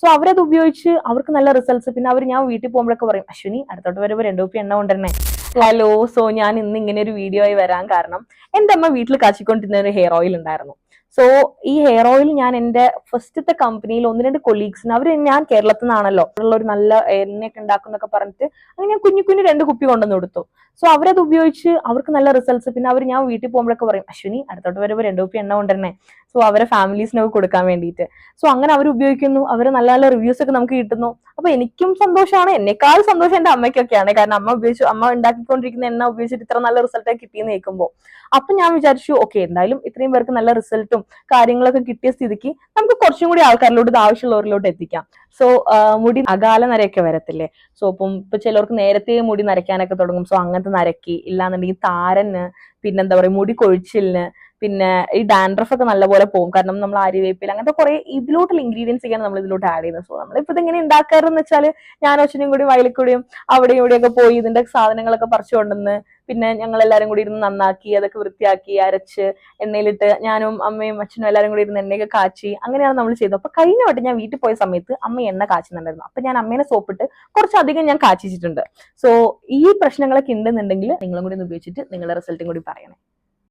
So അവരത് ഉപയോഗിച്ച് അവർക്ക് നല്ല റിസൾട്ട്സ്. പിന്നെ അവർ ഞാൻ വീട്ടിൽ പോകുമ്പോഴൊക്കെ പറയും, അശ്വിനി അടുത്തോട്ട് വരുമ്പോൾ 2 കുപ്പി എണ്ണ കൊണ്ടുവരണേ. ഹലോ, സോ ഞാൻ ഇന്ന് ഇങ്ങനെ ഒരു വീഡിയോ ആയി വരാൻ കാരണം എന്റെ അമ്മ വീട്ടിൽ കാച്ചിക്കൊണ്ടിരുന്ന ഒരു ഹെയർ ഓയിൽ ഉണ്ടായിരുന്നു. സോ ഈ ഹെയർ ഓയിൽ ഞാൻ എന്റെ ഫസ്റ്റത്തെ കമ്പനിയിൽ 1-2 കൊളീഗ്സിന്, അവർ ഞാൻ കേരളത്തിൽ നിന്നാണല്ലോ, ഉള്ള ഒരു നല്ല എണ്ണയൊക്കെ ഉണ്ടാക്കുന്നൊക്കെ പറഞ്ഞിട്ട് അങ്ങനെ ഞാൻ കുഞ്ഞു കുഞ്ഞു 2 കുപ്പി കൊണ്ടുവന്ന് കൊടുത്തു. സോ അവരത് ഉപയോഗിച്ച് അവർക്ക് നല്ല റിസൾട്ട്സ്. പിന്നെ അവർ ഞാൻ വീട്ടിൽ പോകുമ്പോഴൊക്കെ പറയും, അശ്വിനി അടുത്തോട്ട് വരുമ്പോൾ 2 കുപ്പി എണ്ണ കൊണ്ടുവരണേ. സോ അവരെ ഫാമിലീസിനൊക്കെ കൊടുക്കാൻ വേണ്ടിയിട്ട്. സോ അങ്ങനെ അവർ ഉപയോഗിക്കുന്നു, അവർ നല്ല നല്ല റിവ്യൂസ് ഒക്കെ നമുക്ക് കിട്ടുന്നു. അപ്പൊ എനിക്കും സന്തോഷമാണ്, എന്നെക്കാൾ സന്തോഷം എന്റെ അമ്മയ്ക്കൊക്കെയാണ്. കാരണം അമ്മ ഉണ്ടാക്കിക്കൊണ്ടിരിക്കുന്ന എണ്ണ ഉപയോഗിച്ചിട്ട് ഇത്ര നല്ല റിസൾട്ട് കിട്ടിയെന്ന് കേൾക്കുമ്പോൾ അപ്പൊ ഞാൻ വിചാരിച്ചു, ഓക്കെ, എന്തായാലും ഇത്രയും പേർക്ക് നല്ല റിസൾട്ടും കാര്യങ്ങളൊക്കെ കിട്ടിയ സ്ഥിതിക്ക് നമുക്ക് കുറച്ചും കൂടി ആൾക്കാരിലോട്ട് ഇത് ആവശ്യമുള്ളവരിലോട്ട് എത്തിക്കാം. സോ മുടി അകാല നരയൊക്കെ വരത്തില്ലേ. സോ ഇപ്പൊ ചിലർക്ക് നേരത്തെ മുടി നരയ്ക്കാനൊക്കെ തുടങ്ങും. സോ അങ്ങനത്തെ നരയ്ക്ക്, ഇല്ലാന്നുണ്ടെങ്കിൽ താരന്, പിന്നെന്താ പറയുക മുടി കൊഴിച്ചിലിന്, പിന്നെ ഈ ഡാൻഡ്രഫ് ഒക്കെ നല്ലപോലെ പോകും. കാരണം നമ്മൾ ആര്യവേപ്പില അങ്ങനത്തെ കുറെ ഇതിലോട്ടുള്ള ഇൻഗ്രീഡിയൻസ് ഒക്കെയാണ് നമ്മൾ ഇതിലോട്ട് ആഡ് ചെയ്യുന്നത്. സോ നമ്മളിപ്പോ ഇതെങ്ങനെ ഉണ്ടാക്കാറെന്ന് വെച്ചാൽ, ഞാനും അച്ഛനും കൂടി വയലിൽ കൂടിയും അവിടെയും ഇവിടെയൊക്കെ പോയി ഇതിന്റെ സാധനങ്ങളൊക്കെ പറിച്ചു കൊണ്ടുവന്ന്, പിന്നെ ഞങ്ങൾ എല്ലാവരും കൂടി ഇരുന്ന് നന്നാക്കി അതൊക്കെ വൃത്തിയാക്കി അരച്ച് എണ്ണയിലിട്ട് ഞാനും അമ്മയും അച്ഛനും എല്ലാവരും കൂടി ഇരുന്ന് എണ്ണയൊക്കെ കാച്ചി അങ്ങനെയാണ് നമ്മൾ ചെയ്തത്. അപ്പൊ കഴിഞ്ഞ വട്ടം ഞാൻ വീട്ടിൽ പോയ സമയത്ത് അമ്മ എണ്ണ കാച്ചുന്നുണ്ടായിരുന്നു. അപ്പൊ ഞാൻ അമ്മേനെ സോപ്പിട്ട് കുറച്ചധികം ഞാൻ കാച്ചിച്ചിട്ടുണ്ട്. സോ ഈ പ്രശ്നങ്ങളൊക്കെ ഉണ്ടെന്നുണ്ടെങ്കിൽ നിങ്ങളും കൂടി ഒന്ന് ഉപയോഗിച്ചിട്ട് നിങ്ങളുടെ റിസൾട്ടും കൂടി പറയണേ.